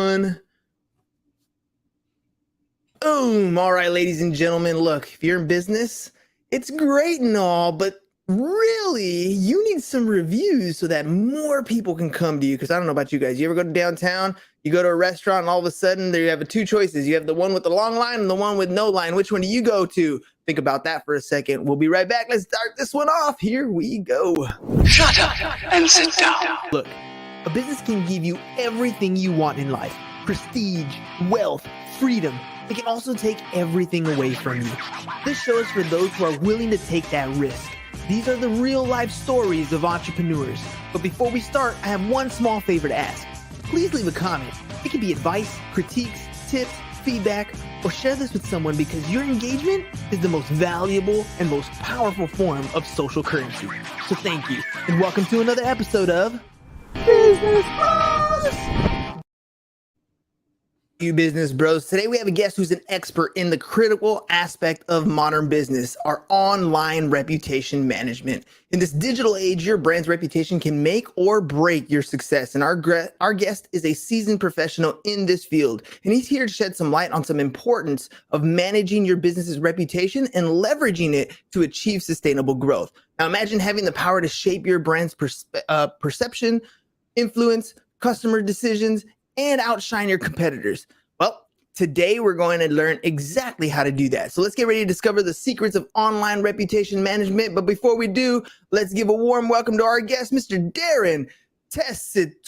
one. Boom. All right, ladies and gentlemen, look, if you're in business, it's great and all, but really, you need some reviews so that more people can come to you. Because I don't know about you guys. You ever go to downtown, you go to a restaurant, and all of a sudden there you have two choices. You have the one with the long line and the one with no line. Which one do you go to? Think about that for a second. We'll be right back. Let's start this one off. Here we go. Shut up and sit down. Look, a business can give you everything you want in life. Prestige, wealth, freedom. It can also take everything away from you. This show is for those who are willing to take that risk. These are the real life stories of entrepreneurs. But before we start, I have one small favor to ask. Please leave a comment. It can be advice, critiques, tips, feedback, or share this with someone because your engagement is the most valuable and most powerful form of social currency. So thank you, and welcome to another episode of Business Bros. You business bros. Today we have a guest who's an expert in the critical aspect of modern business, our online reputation management. In this digital age, your brand's reputation can make or break your success. And our guest is a seasoned professional in this field. And he's here to shed some light on some importance of managing your business's reputation and leveraging it to achieve sustainable growth. Now imagine having the power to shape your brand's perception, influence, customer decisions, and outshine your competitors. Well, today we're going to learn exactly how to do that. So let's get ready to discover the secrets of online reputation management. But before we do, let's give a warm welcome to our guest, Mr. Darren Tessitore.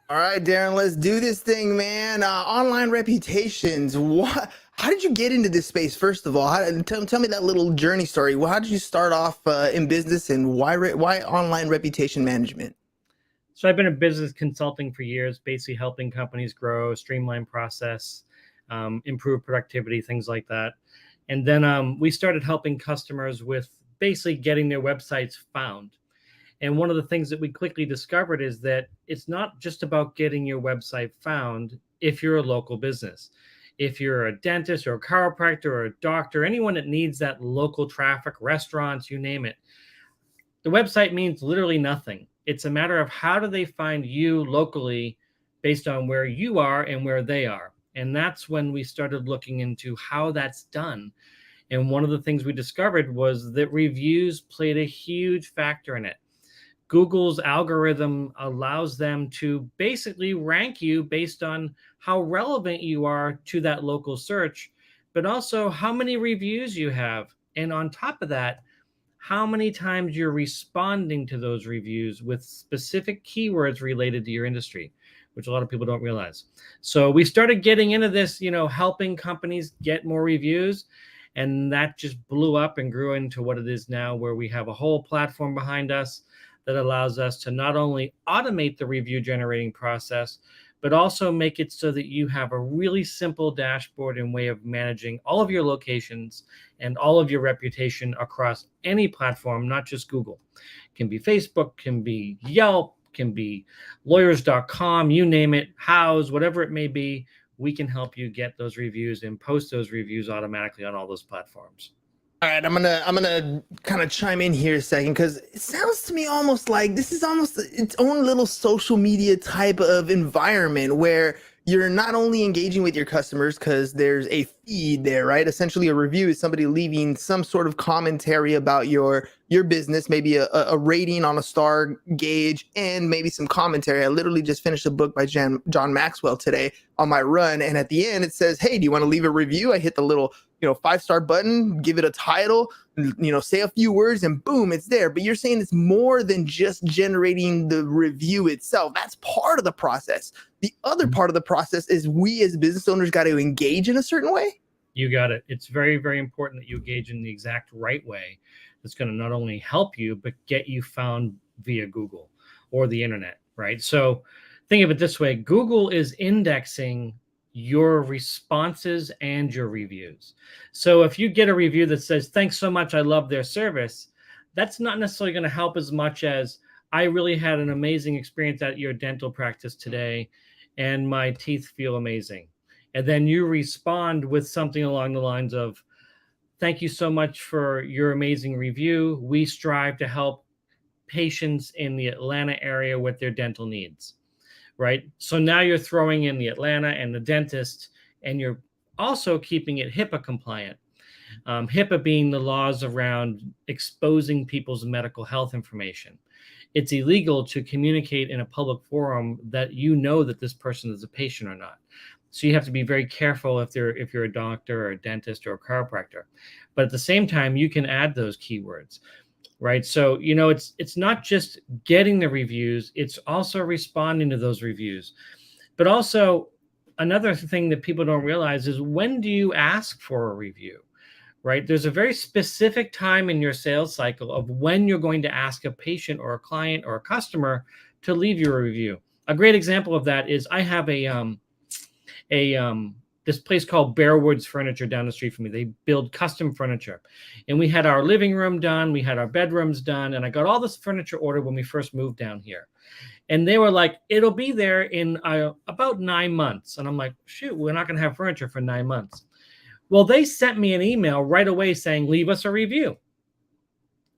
All right, Darren, let's do this thing, man. Online reputations. How did you get into this space, first of all? Tell me that little journey story. How did you start off in business, and why online reputation management? So I've been in business consulting for years, basically helping companies grow, streamline process, improve productivity, things like that. And then we started helping customers with basically getting their websites found. And one of the things that we quickly discovered is that it's not just about getting your website found if you're a local business. If you're a dentist or a chiropractor or a doctor, anyone that needs that local traffic, restaurants, you name it, the website means literally nothing. It's a matter of how do they find you locally based on where you are and where they are. And that's when we started looking into how that's done. And one of the things we discovered was that reviews played a huge factor in it. Google's algorithm allows them to basically rank you based on how relevant you are to that local search, but also how many reviews you have. And on top of that, how many times you're responding to those reviews with specific keywords related to your industry, which a lot of people don't realize. So we started getting into this, helping companies get more reviews. And that just blew up and grew into what it is now, where we have a whole platform behind us that allows us to not only automate the review generating process, but also make it so that you have a really simple dashboard and way of managing all of your locations and all of your reputation across any platform, not just Google. It can be Facebook, can be Yelp, can be lawyers.com, you name it, Houzz, whatever it may be. We can help you get those reviews and post those reviews automatically on all those platforms. All right, I'm gonna kind of chime in here a second, because it sounds to me almost like this is almost its own little social media type of environment where you're not only engaging with your customers because there's a feed there, right? Essentially, a review is somebody leaving some sort of commentary about your business, maybe a rating on a star gauge, and maybe some commentary. I literally just finished a book by John Maxwell today on my run, and at the end it says, "Hey, do you want to leave a review?" I hit the little 5-star button, give it a title, say a few words, and boom, it's there. But you're saying it's more than just generating the review itself. That's part of the process. The other part of the process is we as business owners got to engage in a certain way. You got it. It's very, very important that you engage in the exact right way. That's going to not only help you, but get you found via Google or the internet, right? So think of it this way. Google is indexing your responses and your reviews. So if you get a review that says, "Thanks so much, I love their service," that's not necessarily going to help as much as, "I really had an amazing experience at your dental practice today and my teeth feel amazing." And then you respond with something along the lines of, Thank you so much for your amazing review. We strive to help patients in the Atlanta area with their dental needs, right? So now you're throwing in the Atlanta and the dentist, and you're also keeping it HIPAA compliant. HIPAA being the laws around exposing people's medical health information. It's illegal to communicate in a public forum that you know that this person is a patient or not. So you have to be very careful if you're a doctor or a dentist or a chiropractor. But at the same time, you can add those keywords, right? So, it's not just getting the reviews, it's also responding to those reviews. But also, another thing that people don't realize is, when do you ask for a review, right? There's a very specific time in your sales cycle of when you're going to ask a patient or a client or a customer to leave you a review. A great example of that is, I have this place called Bearwoods Furniture down the street from me. They build custom furniture. And we had our living room done, we had our bedrooms done, and I got all this furniture ordered when we first moved down here. And they were like, it'll be there in about 9 months. And I'm like, shoot, we're not going to have furniture for 9 months. Well, they sent me an email right away saying, leave us a review.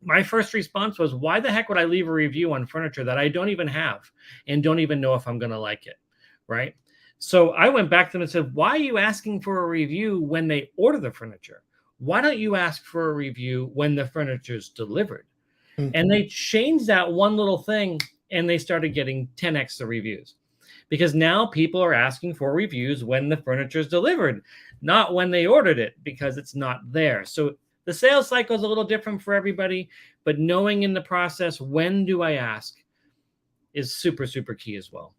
My first response was, why the heck would I leave a review on furniture that I don't even have and don't even know if I'm going to like it, right? So I went back to them and said, why are you asking for a review when they order the furniture? Why don't you ask for a review when the furniture is delivered? Mm-hmm. And they changed that one little thing, and they started getting 10x the reviews, because now people are asking for reviews when the furniture is delivered, not when they ordered it, because it's not there. So the sales cycle is a little different for everybody, but knowing in the process, when do I ask, is super, super key as well.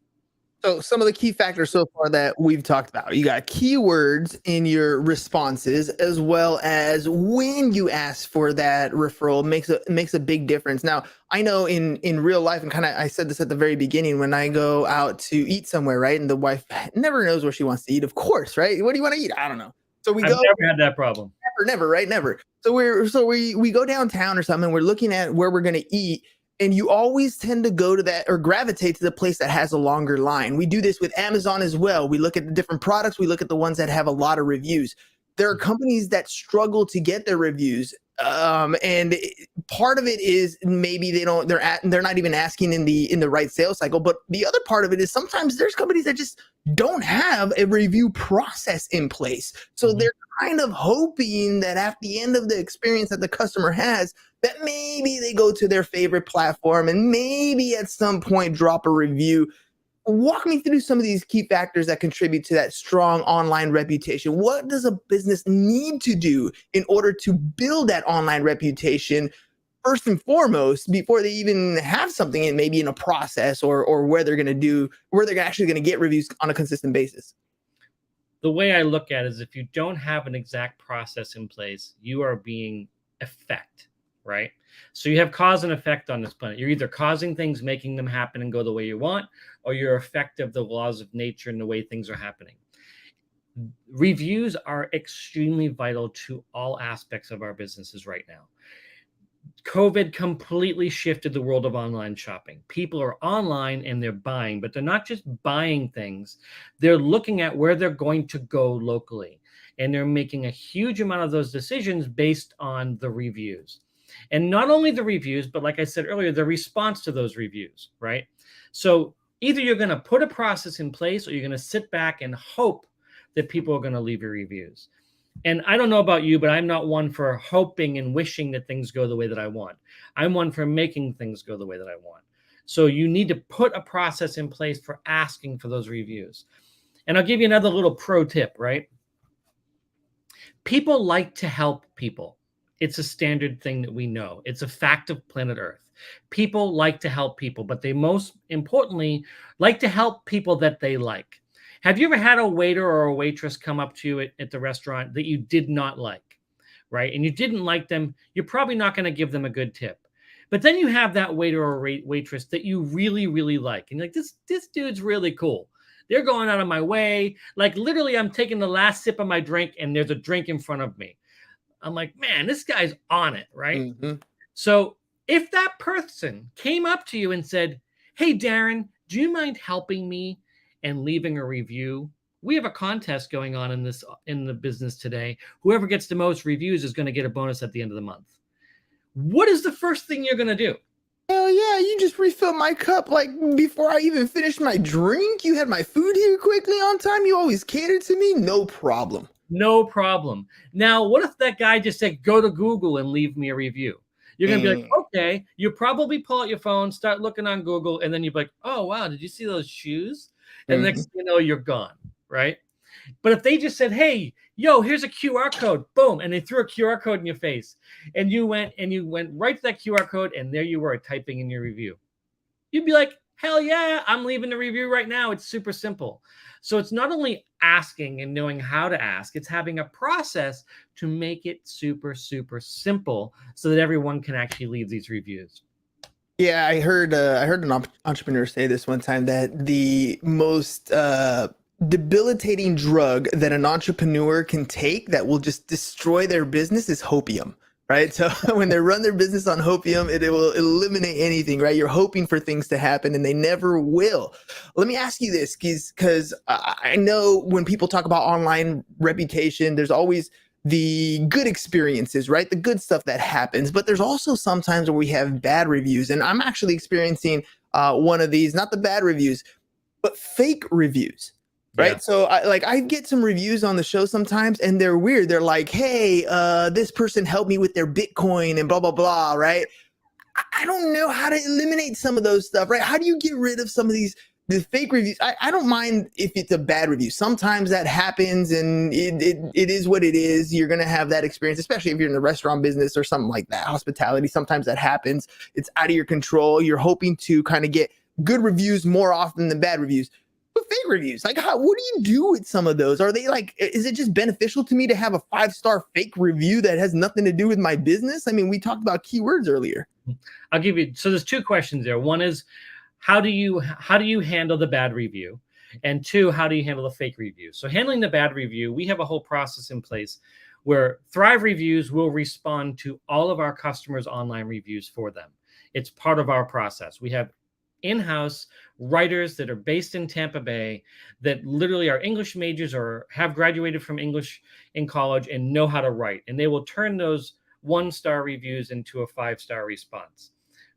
So some of the key factors so far that we've talked about, you got keywords in your responses, as well as when you ask for that referral makes a big difference. Now, I know in real life, and kind of I said this at the very beginning, when I go out to eat somewhere, right, and the wife never knows where she wants to eat, of course, right? What do you want to eat? I don't know. So I've never had that problem. Never, right? Never. So we go downtown or something, we're looking at where we're going to eat. And you always tend to go to that or gravitate to the place that has a longer line. We do this with Amazon as well. We look at the different products. We look at the ones that have a lot of reviews. There are companies that struggle to get their reviews. And part of it is maybe they're not even asking in the right sales cycle. But the other part of it is, sometimes there's companies that just don't have a review process in place. So they're kind of hoping that at the end of the experience that the customer has, that maybe they go to their favorite platform and maybe at some point drop a review. Walk me through some of these key factors that contribute to that strong online reputation. What does a business need to do in order to build that online reputation, first and foremost, before they even have something in maybe in a process or where they're actually going to get reviews on a consistent basis? The way I look at it is, if you don't have an exact process in place, you are being effect, right? So you have cause and effect on this planet. You're either causing things, making them happen and go the way you want, or you're effect of the laws of nature and the way things are happening. Reviews are extremely vital to all aspects of our businesses right now. COVID completely shifted the world of online shopping. People are online and they're buying, but they're not just buying things. They're looking at where they're going to go locally, and they're making a huge amount of those decisions based on the reviews. And not only the reviews, but like I said earlier, the response to those reviews, right? So either you're going to put a process in place, or you're going to sit back and hope that people are going to leave your reviews. And I don't know about you, but I'm not one for hoping and wishing that things go the way that I want. I'm one for making things go the way that I want. So you need to put a process in place for asking for those reviews. And I'll give you another little pro tip, right? People like to help people. It's a standard thing that we know. It's a fact of planet Earth. People like to help people, but they most importantly like to help people that they like. Have you ever had a waiter or a waitress come up to you at the restaurant that you did not like, right? And you didn't like them, you're probably not going to give them a good tip. But then you have that waiter or waitress that you really, really like. And you're like, this dude's really cool. They're going out of my way. Like, literally, I'm taking the last sip of my drink and there's a drink in front of me. I'm like, man, this guy's on it, right? Mm-hmm. So if that person came up to you and said, hey, Darren, do you mind helping me and leaving a review? we have a contest going on in the business today. Whoever gets the most reviews is going to get a bonus at the end of the month. What is the first thing you're going to do? Hell yeah, you just refilled my cup like before I even finished my drink. You had my food here quickly on time. You always catered to me. No problem. No problem. Now, what if that guy just said, go to Google and leave me a review? You're going to be like, okay. You probably pull out your phone, start looking on Google, and then you're like, oh, wow, did you see those shoes? And next thing you know, you're gone, right? But if they just said, hey, yo, here's a QR code, boom, and they threw a QR code in your face, and you went right to that QR code, and there you were typing in your review, you'd be like, hell yeah, I'm leaving the review right now. It's super simple. So it's not only asking and knowing how to ask, it's having a process to make it super, super simple so that everyone can actually leave these reviews. Yeah, I heard an entrepreneur say this one time that the most debilitating drug that an entrepreneur can take that will just destroy their business is hopium, right? So when they run their business on hopium, it will eliminate anything, right? You're hoping for things to happen and they never will. Let me ask you this, because I know when people talk about online reputation, there's always the good experiences, right? The good stuff that happens, but there's also sometimes where we have bad reviews. And I'm actually experiencing one of these, not the bad reviews, but fake reviews. Right. Yeah. So I get some reviews on the show sometimes and they're weird. They're like, hey, this person helped me with their Bitcoin and blah, blah, blah. Right. I don't know how to eliminate some of those stuff. Right. How do you get rid of some of the fake reviews? I don't mind if it's a bad review. Sometimes that happens and it is what it is. You're going to have that experience, especially if you're in the restaurant business or something like that. Hospitality. Sometimes that happens. It's out of your control. You're hoping to kind of get good reviews more often than bad reviews. Fake reviews, like what do you do with some of those? Are they like, is it just beneficial to me to have a 5-star fake review that has nothing to do with my business? I mean, we talked about keywords earlier. I'll give you, so there's two questions there. One is, how do you handle the bad review? And two, how do you handle the fake review? So handling the bad review, we have a whole process in place where Thrive Reviews will respond to all of our customers' online reviews for them. It's part of our process. We have in-house writers that are based in Tampa Bay that literally are English majors or have graduated from English in college and know how to write. And they will turn those 1-star reviews into a 5-star response,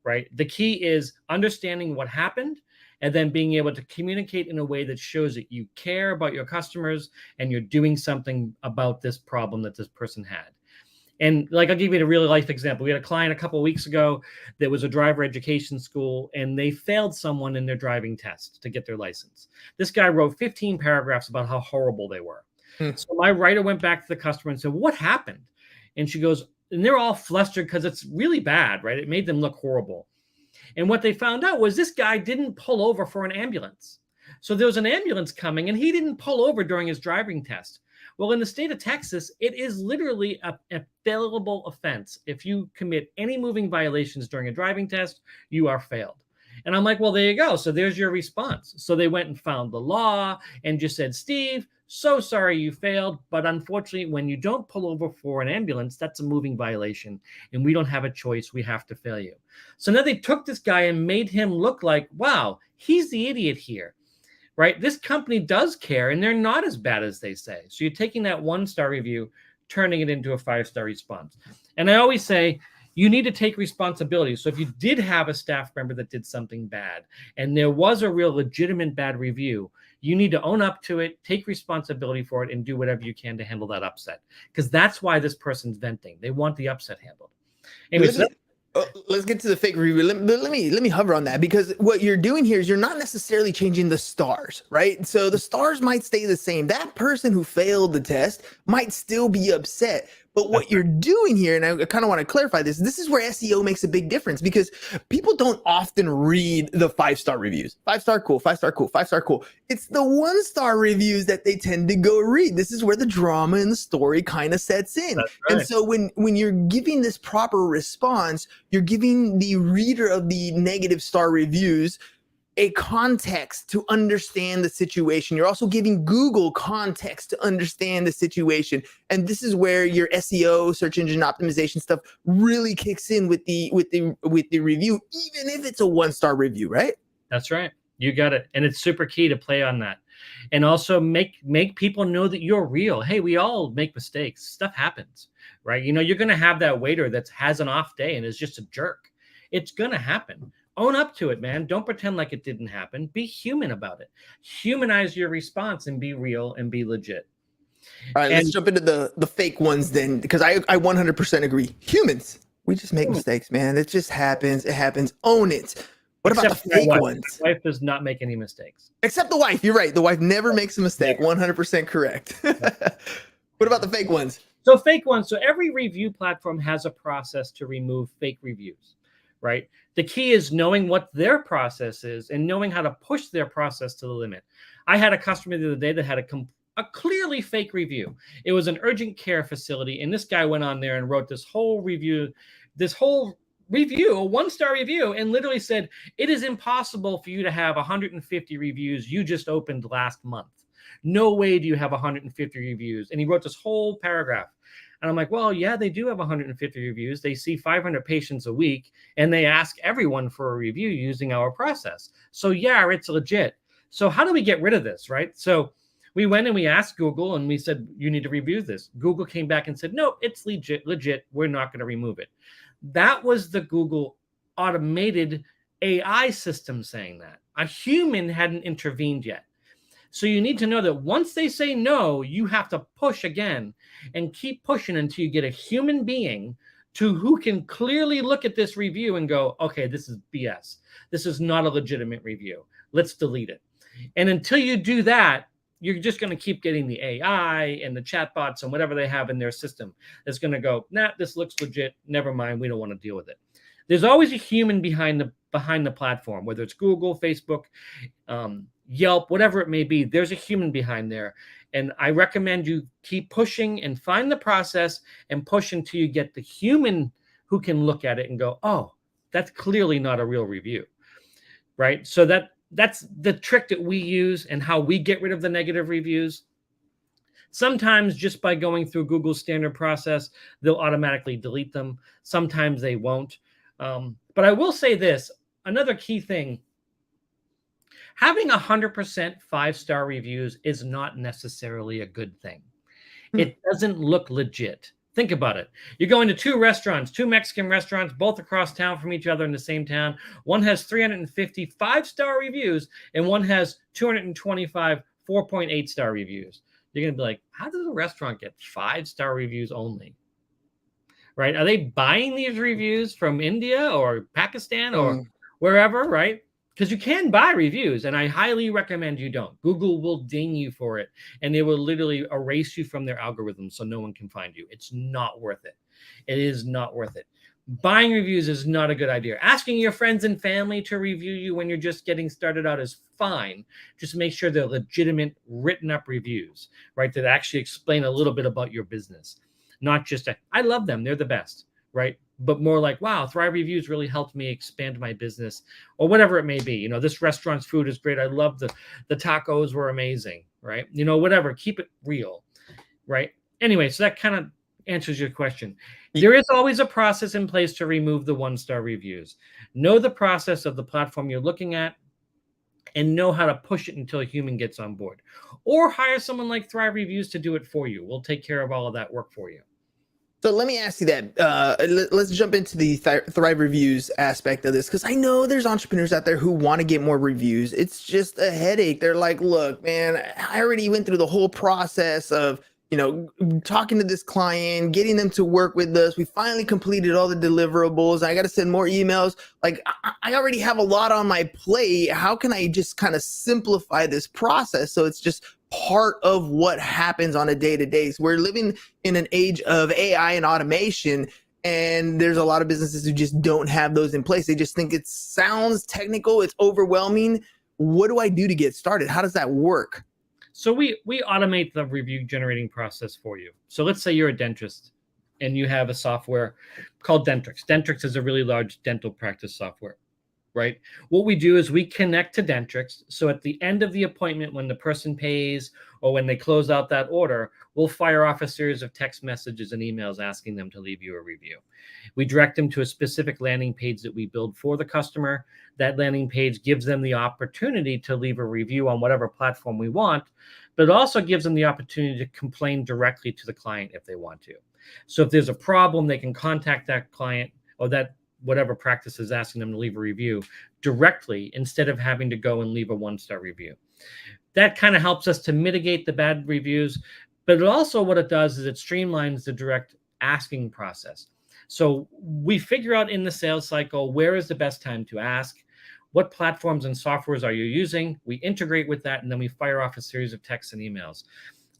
right? The key is understanding what happened and then being able to communicate in a way that shows that you care about your customers and you're doing something about this problem that this person had. And like, I'll give you a real life example. We had a client a couple of weeks ago that was a driver education school, and they failed someone in their driving test to get their license. This guy wrote 15 paragraphs about how horrible they were. So my writer went back to the customer and said, what happened? And she goes, and they're all flustered because it's really bad, right? It made them look horrible. And what they found out was this guy didn't pull over for an ambulance. So there was an ambulance coming, and he didn't pull over during his driving test. Well, in the state of Texas, it is literally a failable offense. If you commit any moving violations during a driving test, you are failed. And I'm like, well, there you go. So there's your response. So they went and found the law and just said, Steve, so sorry you failed. But unfortunately, when you don't pull over for an ambulance, that's a moving violation. And we don't have a choice. We have to fail you. So now they took this guy and made him look like, wow, he's the idiot here. Right? This company does care, and they're not as bad as they say. So you're taking that 1-star review, turning it into a 5-star response. And I always say, you need to take responsibility. So if you did have a staff member that did something bad, and there was a real legitimate bad review, you need to own up to it, take responsibility for it, and do whatever you can to handle that upset. Because that's why this person's venting. They want the upset handled. Anyways, let's get to the fake review. Let me hover on that, because what you're doing here is you're not necessarily changing the stars, right? So the stars might stay the same. That person who failed the test might still be upset. But what you're doing here, and I kind of want to clarify this is where SEO makes a big difference, because people don't often read the 5-star reviews. 5-star, cool, 5-star, cool, 5-star, cool. It's the 1-star reviews that they tend to go read. This is where the drama in the story kind of sets in. Right. And so when you're giving this proper response, you're giving the reader of the negative star reviews a context to understand the situation. You're also giving Google context to understand the situation. And this is where your SEO, search engine optimization stuff, really kicks in with the review, even if it's a 1-star review, right? That's right. You got it. And it's super key to play on that. and also make people know that you're real. Hey, we all make mistakes. Stuff happens, right? You're going to have that waiter that has an off day and is just a jerk. It's going to happen. Own up to it, man. Don't pretend like it didn't happen. Be human about it. Humanize your response and be real and be legit. All right, let's jump into the fake ones then, because I 100% agree. Humans, we just make mistakes, man. It just happens. It happens. Own it. What about the fake ones? My wife does not make any mistakes. Except the wife. You're right. The wife never makes a mistake. 100% correct. What about the fake ones? So fake ones. So every review platform has a process to remove fake reviews, right? The key is knowing what their process is and knowing how to push their process to the limit. I had a customer the other day that had a clearly fake review. It was an urgent care facility, and this guy went on there and wrote this whole review, a one-star review, and literally said, it is impossible for you to have 150 reviews. You just opened last month. No way do you have 150 reviews. And he wrote this whole paragraph. And I'm like, well, yeah, they do have 150 reviews. They see 500 patients a week, and they ask everyone for a review using our process. So yeah, it's legit. So how do we get rid of this, right? So we went and we asked Google, and we said, you need to review this. Google came back and said, no, it's legit. We're not going to remove it. That was the Google automated AI system saying that. A human hadn't intervened yet. So you need to know that once they say no, you have to push again and keep pushing until you get a human being who can clearly look at this review and go, okay, this is BS. This is not a legitimate review. Let's delete it. And until you do that, you're just going to keep getting the AI and the chatbots and whatever they have in their system that's going to go, nah, this looks legit. Never mind. We don't want to deal with it. There's always a human behind the platform, whether it's Google, Facebook, Yelp, whatever it may be. There's a human behind there. And I recommend you keep pushing and find the process and push until you get the human who can look at it and go, oh, that's clearly not a real review, right? So that's the trick that we use and how we get rid of the negative reviews. Sometimes just by going through Google's standard process, they'll automatically delete them. Sometimes they won't. But I will say this, another key thing, having 100% 5-star reviews is not necessarily a good thing. It doesn't look legit. Think about it. You're going to two Mexican restaurants, both across town from each other in the same town. One has 350 5-star reviews, and one has 225 4.8-star reviews. You're going to be like, how does a restaurant get 5-star reviews only? Right? Are they buying these reviews from India or Pakistan or wherever, right? Because you can buy reviews, and I highly recommend you don't. Google will ding you for it, and they will literally erase you from their algorithm so no one can find you. It's not worth it. It is not worth it. Buying reviews is not a good idea. Asking your friends and family to review you when you're just getting started out is fine. Just make sure they're legitimate, written-up reviews, right, that actually explain a little bit about your business. Not just, I love them, they're the best, right? But more like, wow, Thrive Reviews really helped me expand my business, or whatever it may be. This restaurant's food is great. I love the tacos were amazing, right? Whatever, keep it real, right? Anyway, so that kind of answers your question. There is always a process in place to remove the 1-star reviews. Know the process of the platform you're looking at and know how to push it until a human gets on board. Or hire someone like Thrive Reviews to do it for you. We'll take care of all of that work for you. So let me ask you that. Let's jump into the Thrive Reviews aspect of this, because I know there's entrepreneurs out there who want to get more reviews. It's just a headache. They're like, look, man, I already went through the whole process of, talking to this client, getting them to work with us. We finally completed all the deliverables. I got to send more emails. Like, I already have a lot on my plate. How can I just kind of simplify this process so it's just part of what happens on a day-to-day? So we're living in an age of AI and automation, and there's a lot of businesses who just don't have those in place. They just think it sounds technical, it's overwhelming. What do I do to get started? How does that work? So we automate the review generating process for you. So let's say you're a dentist and you have a software called Dentrix. Dentrix is a really large dental practice software. right? What we do is we connect to Dentrix. So at the end of the appointment, when the person pays or when they close out that order, we'll fire off a series of text messages and emails asking them to leave you a review. We direct them to a specific landing page that we build for the customer. That landing page gives them the opportunity to leave a review on whatever platform we want, but it also gives them the opportunity to complain directly to the client if they want to. So if there's a problem, they can contact that client or that whatever practice is asking them to leave a review directly instead of having to go and leave a 1-star review. That kind of helps us to mitigate the bad reviews, but it also what it does is it streamlines the direct asking process. So we figure out in the sales cycle, where is the best time to ask? What platforms and softwares are you using? We integrate with that, and then we fire off a series of texts and emails,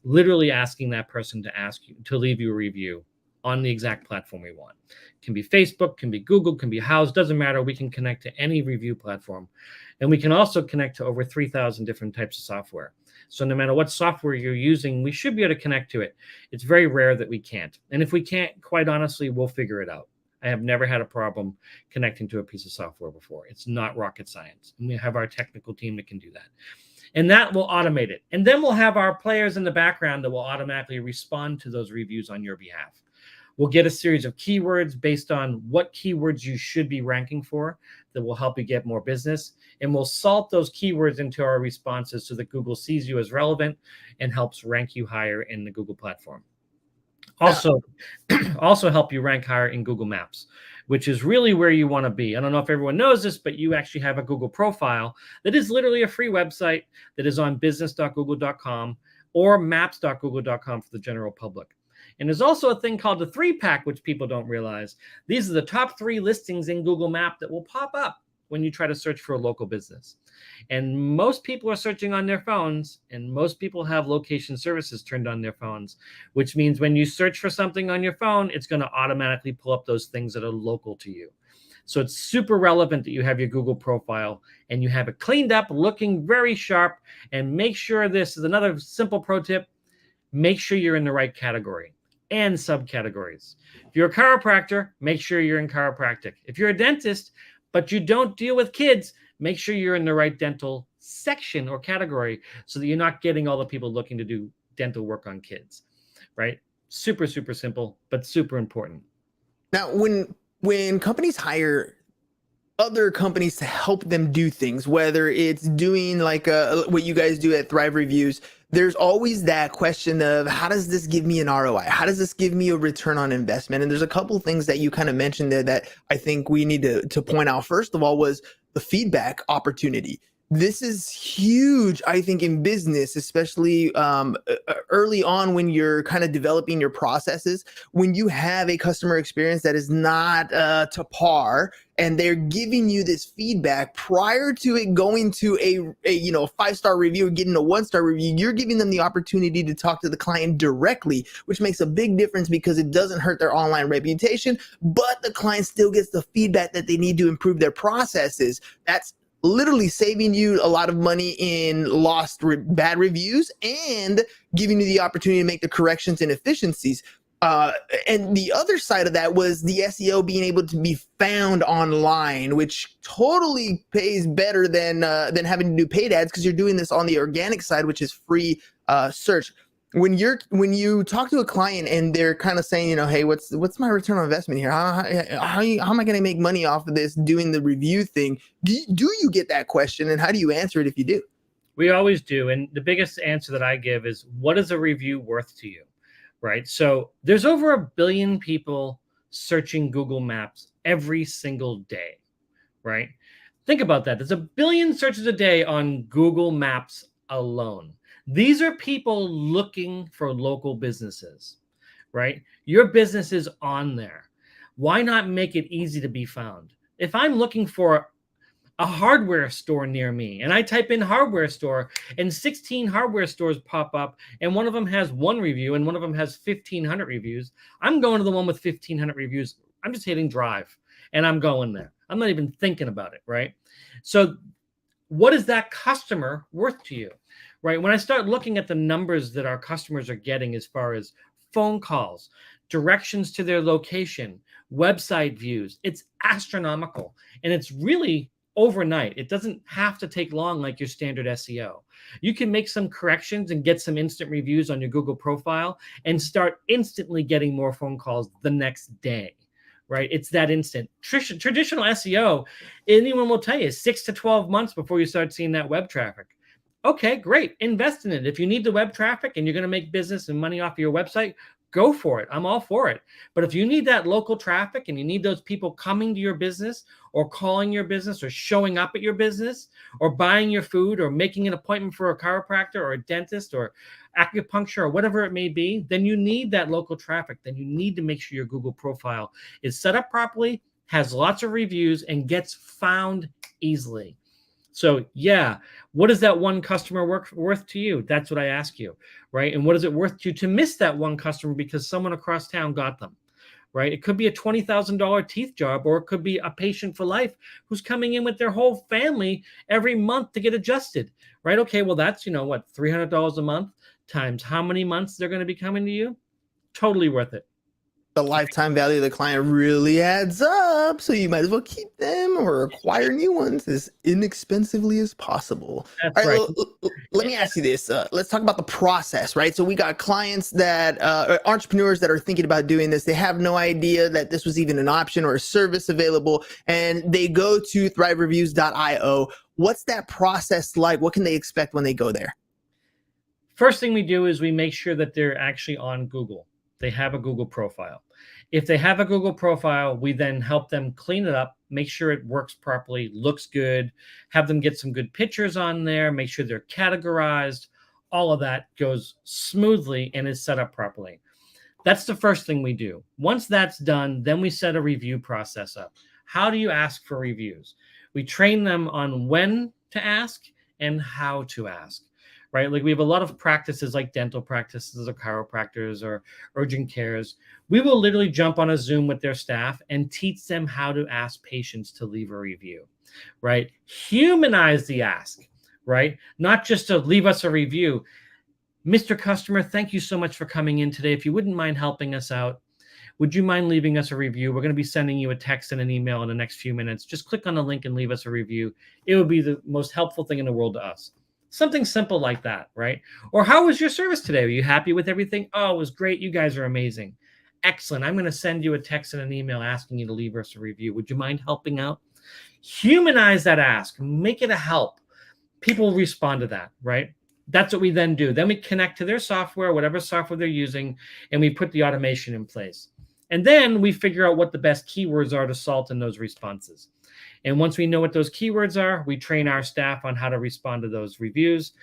literally asking that person to ask you to leave you a review on the exact platform we want. It can be Facebook, can be Google, can be Houzz, doesn't matter. We can connect to any review platform. And we can also connect to over 3,000 different types of software. So no matter what software you're using, we should be able to connect to it. It's very rare that we can't. And if we can't, quite honestly, we'll figure it out. I have never had a problem connecting to a piece of software before. It's not rocket science. And we have our technical team that can do that. And that will automate it. And then we'll have our players in the background that will automatically respond to those reviews on your behalf. We'll get a series of keywords based on what keywords you should be ranking for that will help you get more business. And we'll salt those keywords into our responses so that Google sees you as relevant and helps rank you higher in the Google platform. Also help you rank higher in Google Maps, which is really where you want to be. I don't know if everyone knows this, but you actually have a Google profile that is literally a free website that is on business.google.com or maps.google.com for the general public. And there's also a thing called the 3-pack, which people don't realize. These are the top 3 listings in Google Map that will pop up when you try to search for a local business. And most people are searching on their phones, and most people have location services turned on their phones, which means when you search for something on your phone, it's going to automatically pull up those things that are local to you. So it's super relevant that you have your Google profile and you have it cleaned up, looking very sharp. And make sure, this is another simple pro tip, make sure you're in the right category and subcategories. If you're a chiropractor, make sure you're in chiropractic. If you're a dentist, but you don't deal with kids, make sure you're in the right dental section or category so that you're not getting all the people looking to do dental work on kids, right? Super, super simple, but super important. Now, when companies hire other companies to help them do things, whether it's doing like what you guys do at Thrive Reviews, there's always that question of, how does this give me an ROI? How does this give me a return on investment? And there's a couple things that you kind of mentioned there that I think we need to point out. First of all was the feedback opportunity. This is huge, I think, in business, especially early on when you're kind of developing your processes. When you have a customer experience that is not to par, and they're giving you this feedback prior to it going to a 5-star review or getting a 1-star review, you're giving them the opportunity to talk to the client directly, which makes a big difference because it doesn't hurt their online reputation, but the client still gets the feedback that they need to improve their processes. That's literally saving you a lot of money in lost bad reviews and giving you the opportunity to make the corrections and efficiencies. And the other side of that was the SEO being able to be found online, which totally pays better than having to do paid ads, because you're doing this on the organic side, which is free search. When you talk to a client and they're kind of saying, hey, what's my return on investment here? How am I going to make money off of this doing the review thing? Do you get that question, and how do you answer it if you do? We always do. And the biggest answer that I give is, what is a review worth to you? Right? So there's over 1 billion people searching Google Maps every single day, right? Think about that. There's 1 billion searches a day on Google Maps alone. These are people looking for local businesses, right? Your business is on there. Why not make it easy to be found? If I'm looking for a hardware store near me, and I type in hardware store, and 16 hardware stores pop up, and one of them has 1 review and one of them has 1,500 reviews, I'm going to the one with 1,500 reviews. I'm just hitting drive and I'm going there. I'm not even thinking about it, right? So what is that customer worth to you, right? When I start looking at the numbers that our customers are getting as far as phone calls, directions to their location, website views, it's astronomical. And it's really overnight. It doesn't have to take long like your standard SEO. You can make some corrections and get some instant reviews on your Google profile and start instantly getting more phone calls the next day, right? It's that instant. Traditional SEO, anyone will tell you, 6 to 12 months before you start seeing that web traffic. Okay, great. Invest in it. If you need the web traffic and you're going to make business and money off of your website, go for it. I'm all for it. But if you need that local traffic and you need those people coming to your business or calling your business or showing up at your business or buying your food or making an appointment for a chiropractor or a dentist or acupuncture or whatever it may be, then you need that local traffic. Then you need to make sure your Google profile is set up properly, has lots of reviews, and gets found easily. So yeah, what is that one customer worth to you? That's what I ask you, right? And what is it worth to you to miss that one customer because someone across town got them, right? It could be a $20,000 teeth job, or it could be a patient for life who's coming in with their whole family every month to get adjusted, right? Okay, well that's, what, $300 a month times how many months they're going to be coming to you? Totally worth it. The lifetime value of the client really adds up, so you might as well keep them or acquire new ones as inexpensively as possible. That's All right, right. let me ask you this. Let's talk about the process, right? So we got clients that entrepreneurs that are thinking about doing this. They have no idea that this was even an option or a service available, and they go to thrivereviews.io. What's that process like? What can they expect when they go there? First thing we do is we make sure that they're actually on Google. They have a Google profile. If they have a Google profile, we then help them clean it up, make sure it works properly, looks good, have them get some good pictures on there, make sure they're categorized. All of that goes smoothly and is set up properly. That's the first thing we do. Once that's done, then we set a review process up. How do you ask for reviews? We train them on when to ask and how to ask. Right? Like we have a lot of practices like dental practices or chiropractors or urgent cares. We will literally jump on a Zoom with their staff and teach them how to ask patients to leave a review, right? Humanize the ask, right? Not just to leave us a review. Mr. Customer, thank you so much for coming in today. If you wouldn't mind helping us out, would you mind leaving us a review? We're going to be sending you a text and an email in the next few minutes. Just click on the link and leave us a review. It would be the most helpful thing in the world to us. Something simple like that, right? Or how was your service today? Were you happy with everything? Oh, it was great. You guys are amazing. Excellent. I'm going to send you a text and an email asking you to leave us a review. Would you mind helping out? Humanize that ask. Make it a help. People respond to that, right? That's what we then do. Then we connect to their software, whatever software they're using, and we put the automation in place. And then we figure out what the best keywords are to salt in those responses. And once we know what those keywords are, we train our staff on how to respond to those reviews.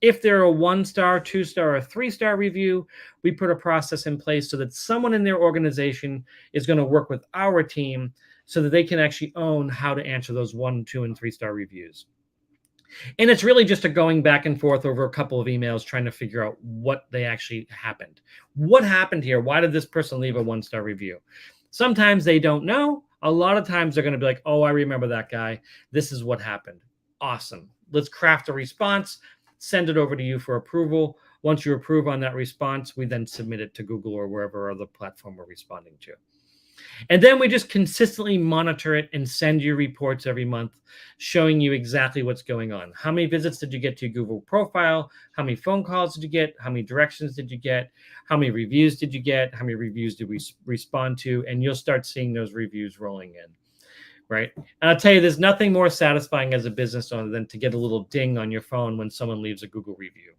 If they're a 1-star, 2-star, or 3-star review, we put a process in place so that someone in their organization is going to work with our team so that they can actually own how to answer those 1, 2, and 3-star reviews. And it's really just a going back and forth over a couple of emails trying to figure out what they actually happened. What happened here? Why did this person leave a 1-star review? Sometimes they don't know. A lot of times they're going to be like, oh, I remember that guy. This is what happened. Awesome. Let's craft a response, send it over to you for approval. Once you approve on that response, we then submit it to Google or wherever other platform we're responding to. And then we just consistently monitor it and send you reports every month showing you exactly what's going on. How many visits did you get to your Google profile? How many phone calls did you get? How many directions did you get? How many reviews did you get? How many reviews did we respond to? And you'll start seeing those reviews rolling in, right? And I'll tell you, there's nothing more satisfying as a business owner than to get a little ding on your phone when someone leaves a Google review.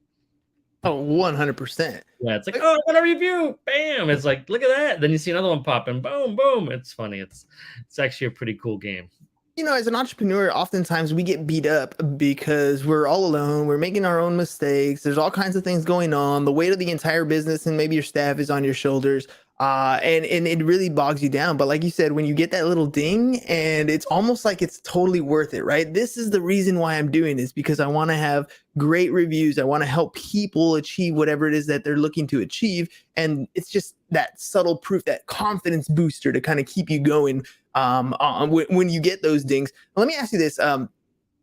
Oh, 100%. Yeah, it's like, oh, I got a review. Bam. It's like, look at that. Then you see another one pop in. Boom, boom. It's funny. It's actually a pretty cool game. As an entrepreneur, oftentimes we get beat up because we're all alone. We're making our own mistakes. There's all kinds of things going on. The weight of the entire business and maybe your staff is on your shoulders. And it really bogs you down. But like you said, when you get that little ding, and it's almost like it's totally worth it, right? This is the reason why I'm doing this, because I want to have great reviews. I want to help people achieve whatever it is that they're looking to achieve. And it's just that subtle proof, that confidence booster to kind of keep you going when you get those dings. Let me ask you this.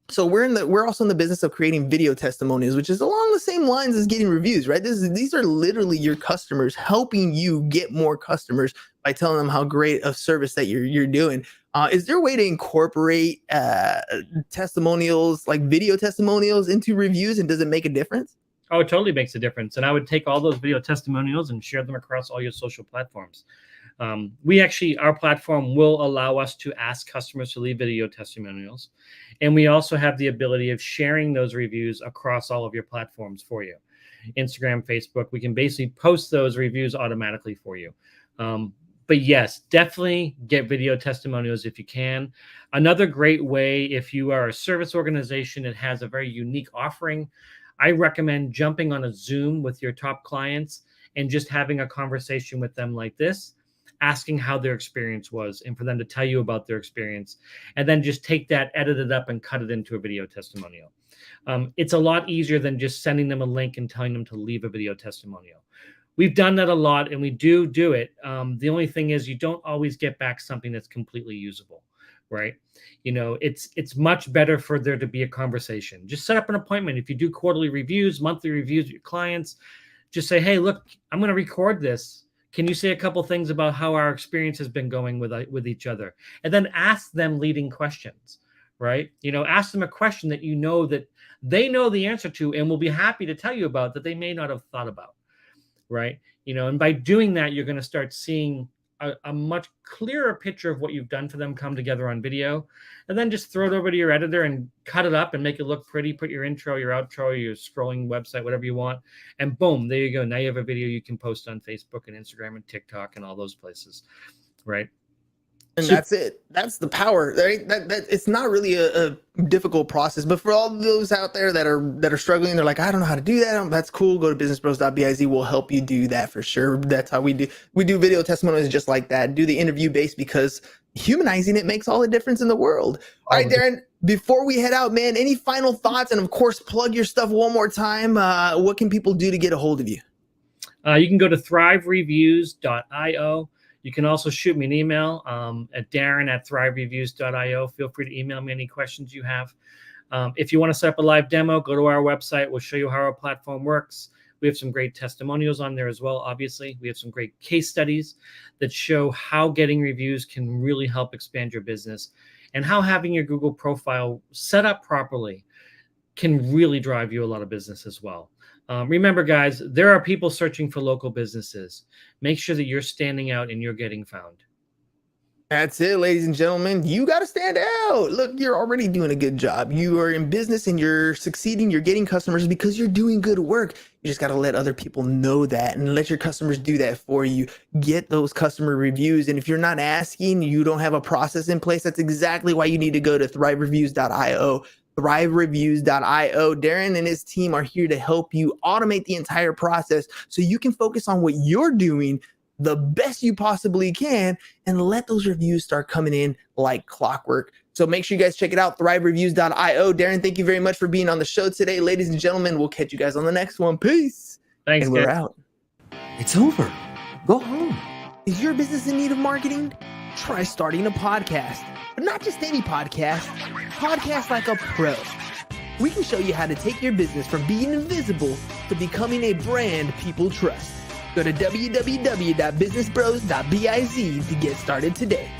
So we're also in the business of creating video testimonials, which is along the same lines as getting reviews, right? These are literally your customers helping you get more customers by telling them how great of service that you're doing. Is there a way to incorporate testimonials, like video testimonials, into reviews, and does it make a difference? Oh, it totally makes a difference. And I would take all those video testimonials and share them across all your social platforms. Our platform will allow us to ask customers to leave video testimonials. And we also have the ability of sharing those reviews across all of your platforms for you. Instagram, Facebook, we can basically post those reviews automatically for you. But yes, definitely get video testimonials if you can. Another great way, if you are a service organization that has a very unique offering, I recommend jumping on a Zoom with your top clients and just having a conversation with them like this, asking how their experience was and for them to tell you about their experience. And then just take that, edit it up, and cut it into a video testimonial. It's a lot easier than just sending them a link and telling them to leave a video testimonial. We've done that a lot, and we do it. The only thing is you don't always get back something that's completely usable, right? It's much better for there to be a conversation. Just set up an appointment. If you do quarterly reviews, monthly reviews with your clients, just say, hey, look, I'm going to record this. Can you say a couple things about how our experience has been going with each other? And then ask them leading questions, right? Ask them a question that that they know the answer to and will be happy to tell you about that they may not have thought about, right? And by doing that, you're going to start seeing a much clearer picture of what you've done for them come together on video. And then just throw it over to your editor and cut it up and make it look pretty. Put your intro, your outro, your scrolling website, whatever you want. And boom, there you go. Now you have a video you can post on Facebook and Instagram and TikTok and all those places, right? And that's it. That's the power, right? That it's not really a difficult process, but for all those out there that are struggling, they're like, I don't know how to do that. That's cool. Go to businessbros.biz. We'll help you do that for sure. That's how we do video testimonials just like that. Do the interview based, because humanizing it makes all the difference in the world. All right, Darren, before we head out, man, any final thoughts? And of course, plug your stuff one more time. What can people do to get a hold of you? You can go to thrivereviews.io. You can also shoot me an email at darren@thrivereviews.io. Feel free to email me any questions you have. If you want to set up a live demo, go to our website. We'll show you how our platform works. We have some great testimonials on there as well, obviously. We have some great case studies that show how getting reviews can really help expand your business, and how having your Google profile set up properly can really drive you a lot of business as well. Remember, guys, there are people searching for local businesses. Make sure that you're standing out and you're getting found. That's it, ladies and gentlemen. You got to stand out. Look, you're already doing a good job. You are in business and you're succeeding. You're getting customers because you're doing good work. You just got to let other people know that and let your customers do that for you. Get those customer reviews. And if you're not asking, you don't have a process in place, that's exactly why you need to go to thrivereviews.io. thrivereviews.io. Darren and his team are here to help you automate the entire process so you can focus on what you're doing the best you possibly can and let those reviews start coming in like clockwork. So make sure you guys check it out, thrivereviews.io. Darren, thank you very much for being on the show today. Ladies and gentlemen, we'll catch you guys on the next one. Peace. Thanks, and we're out. It's over. Go home. Is your business in need of marketing? Try starting a podcast. But not just any podcast. Podcast like a pro. We can show you how to take your business from being invisible to becoming a brand people trust. Go to www.businessbros.biz to get started today.